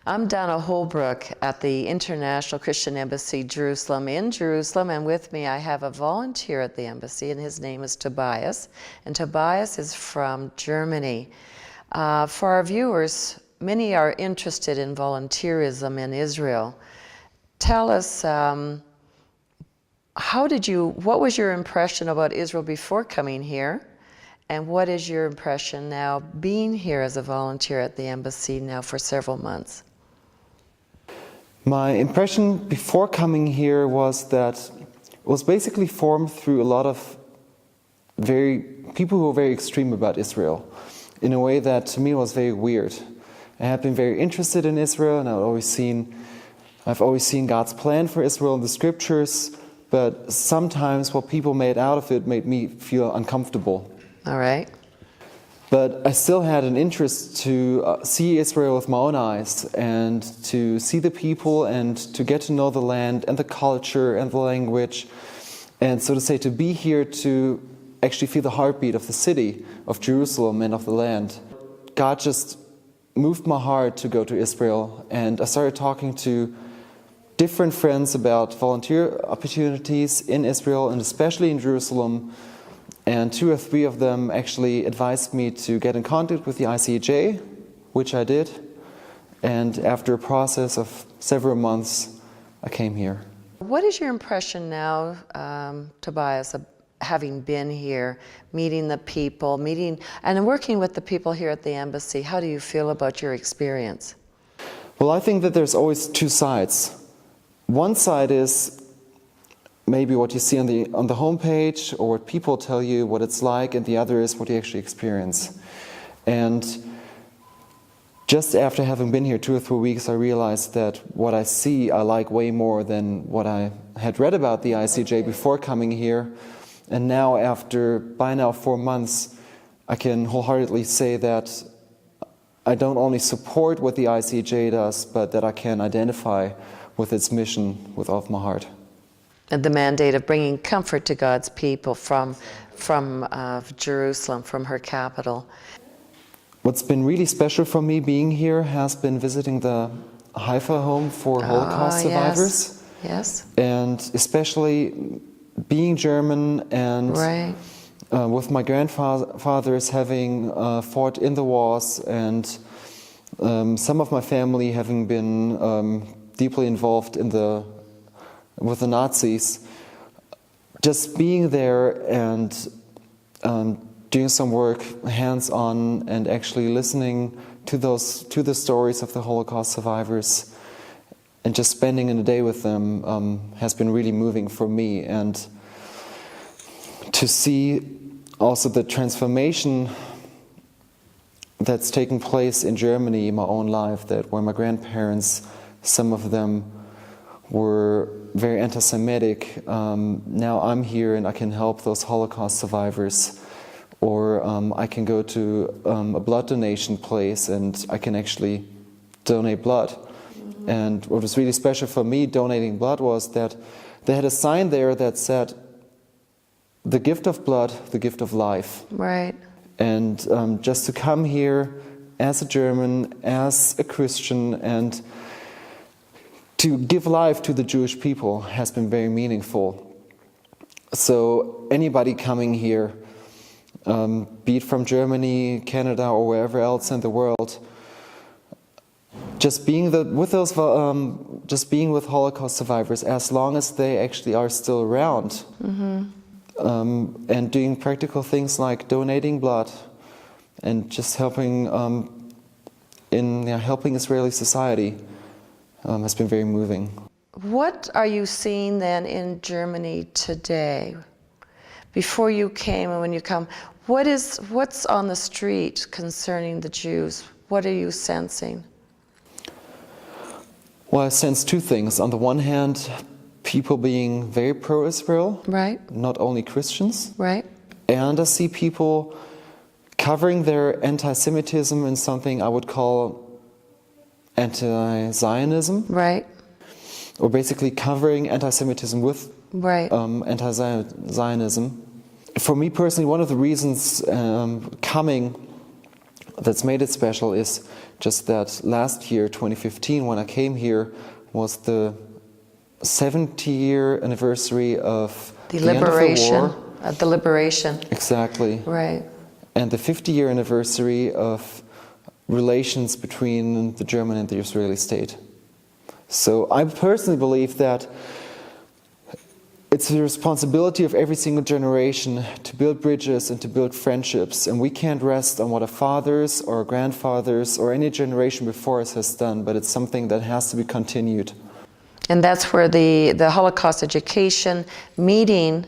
I'm Donna Holbrook at the International Christian Embassy, Jerusalem, in Jerusalem, and with me I have a volunteer at the embassy, and his name is Tobias, and Tobias is from Germany. For our viewers, many are interested in volunteerism in Israel. Tell us, what was your impression about Israel before coming here? And what is your impression now being here as a volunteer at the embassy now for several months? My impression before coming here was that it was basically formed through a lot of people who were very extreme about Israel, in a way that to me was very weird. I have been very interested in Israel, and I've always seen God's plan for Israel in the scriptures, but sometimes what people made out of it made me feel uncomfortable. All right. But I still had an interest to see Israel with my own eyes and to see the people and to get to know the land and the culture and the language. And so to say, to be here to actually feel the heartbeat of the city, of Jerusalem and of the land. God just moved my heart to go to Israel, and I started talking to different friends about volunteer opportunities in Israel and especially in Jerusalem. And 2 or 3 of them actually advised me to get in contact with the ICEJ, which I did. And after a process of several months, I came here. What is your impression now, Tobias, of having been here, meeting the people, and working with the people here at the embassy? How do you feel about your experience? Well, I think that there's always 2 sides. One side is maybe what you see on the homepage or what people tell you what it's like, and the other is what you actually experience. And just after having been here 2 or 3 weeks, I realized that what I see I like way more than what I had read about the ICJ before coming here. And now, by now 4 months, I can wholeheartedly say that I don't only support what the ICJ does, but that I can identify with its mission with all of my heart. And the mandate of bringing comfort to God's people from Jerusalem, from her capital. What's been really special for me being here has been visiting the Haifa home for Holocaust survivors. Yes. And especially being German and right. With my grandfathers having fought in the wars, and some of my family having been deeply involved with the Nazis, just being there and doing some work hands-on and actually listening to the stories of the Holocaust survivors and just spending a day with them has been really moving for me. And to see also the transformation that's taking place in Germany in my own life, that where my grandparents, some of them were very anti-Semitic. Now I'm here and I can help those Holocaust survivors. Or I can go to a blood donation place and I can actually donate blood. Mm-hmm. And what was really special for me donating blood was that they had a sign there that said, "The gift of blood, the gift of life." Right. And just to come here as a German, as a Christian, and to give life to the Jewish people has been very meaningful. So anybody coming here, be it from Germany, Canada, or wherever else in the world, just being with Holocaust survivors, as long as they actually are still around, mm-hmm. And doing practical things like donating blood and just helping helping Israeli society. Has been very moving. What are you seeing then in Germany today? Before you came and when you come, what's on the street concerning the Jews? What are you sensing? Well, I sense 2 things. On the one hand, people being very pro-Israel, right? Not only Christians, right? And I see people covering their anti-Semitism in something I would call anti-Zionism, right? Or basically covering anti-Semitism with right. Anti-Zionism. For me personally, one of the reasons coming that's made it special is just that last year, 2015, when I came here, was the 70-year anniversary of The end of the liberation, war. the liberation. Exactly. Right. And the 50-year anniversary of relations between the German and the Israeli state. So I personally believe that it's the responsibility of every single generation to build bridges and to build friendships, and we can't rest on what our fathers or our grandfathers or any generation before us has done, but it's something that has to be continued. And that's where the Holocaust education meeting,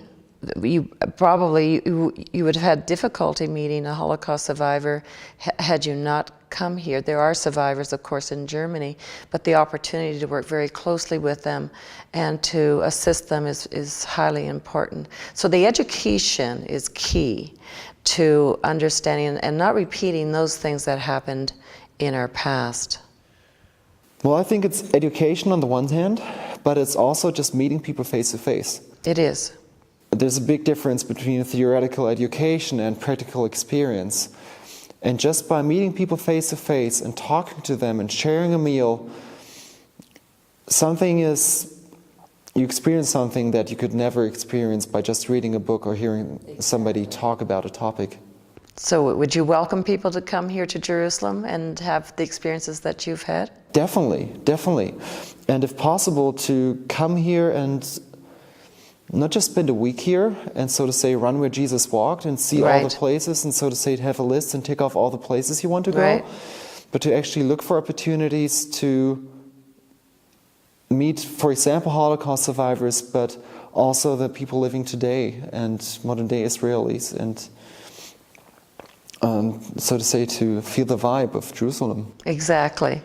you would have had difficulty meeting a Holocaust survivor had you not come here. There are survivors, of course, in Germany, but the opportunity to work very closely with them and to assist them is highly important. So the education is key to understanding and not repeating those things that happened in our past. Well, I think it's education on the one hand, but it's also just meeting people face to face. It is. There's a big difference between theoretical education and practical experience. And just by meeting people face to face and talking to them and sharing a meal, you experience something that you could never experience by just reading a book or hearing somebody talk about a topic. So would you welcome people to come here to Jerusalem and have the experiences that you've had? Definitely, definitely. And if possible, to come here and not just spend a week here and, so to say, run where Jesus walked and see all the places and, so to say, have a list and tick off all the places you want to go, but to actually look for opportunities to meet, for example, Holocaust survivors, but also the people living today and modern-day Israelis, and so to say, to feel the vibe of Jerusalem. Exactly,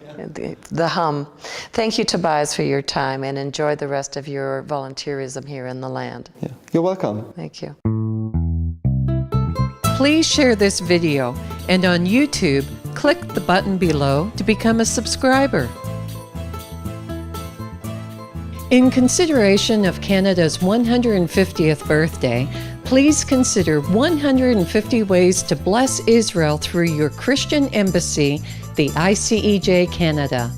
the hum. Thank you, Tobias, for your time, and enjoy the rest of your volunteerism here in the land. Yeah. You're welcome. Thank you. Please share this video, and on YouTube, click the button below to become a subscriber. In consideration of Canada's 150th birthday, please consider 150 ways to bless Israel through your Christian embassy, the ICEJ Canada.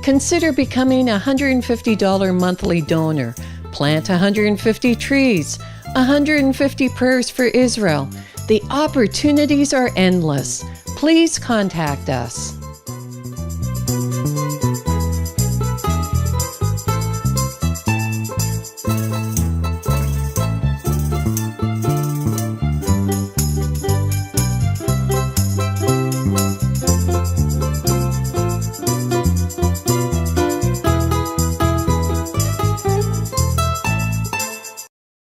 Consider becoming a $150 monthly donor. Plant 150 trees, 150 prayers for Israel. The opportunities are endless. Please contact us.